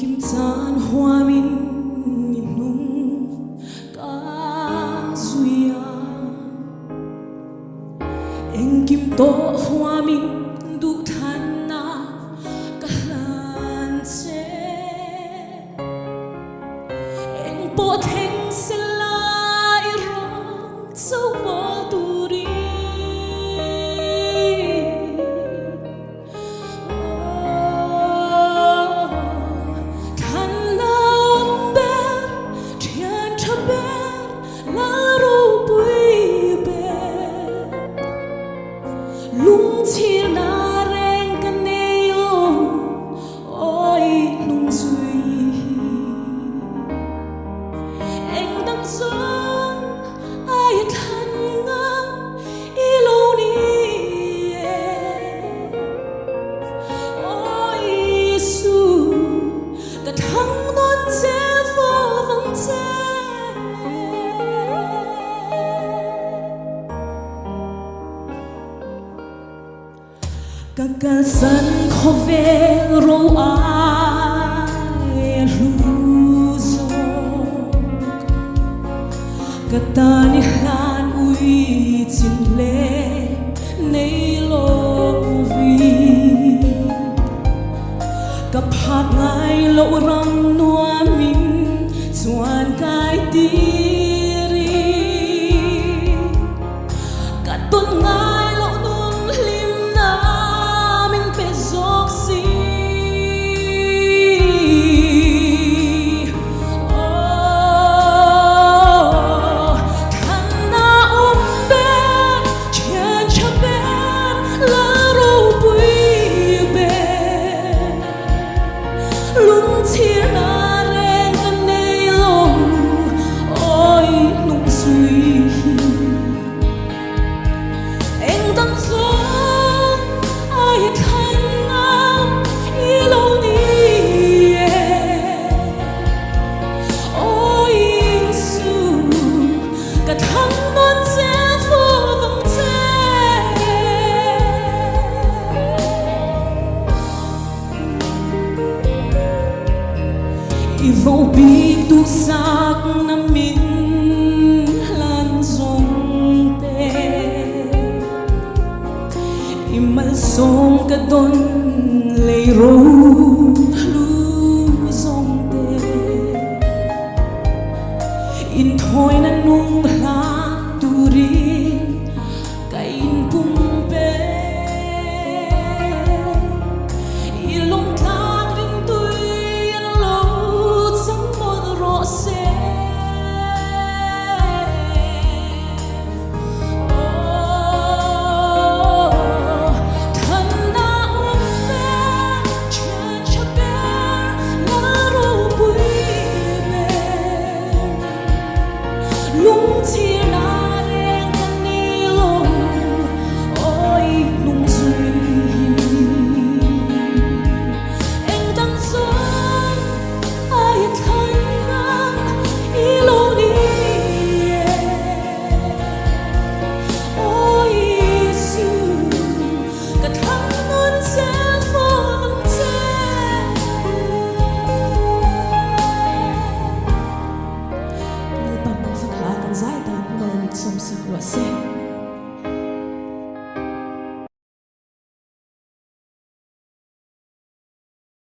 kim tan hoa min nung ca zuya em kim to hoa min du than na ka han che em po theng se lai rong so mo tu ri lung chia na reng ka neo oi nung zui anh đang sống ai thân ngang ilo ni oi su cả thăng non che phô vắng che cả sân khó về râu ai lu dog cả ta ni khan ui chin le nei lo vi cả phak ngai lo ram nuam min chuan kai ti ri cả ton ngai lo num lim na vô bi tu sắc nam min lan rong te imal song ka don lei ro lu rong te in thoi na nung la tu ri ka in pum pe ilong som sắc rõ rệt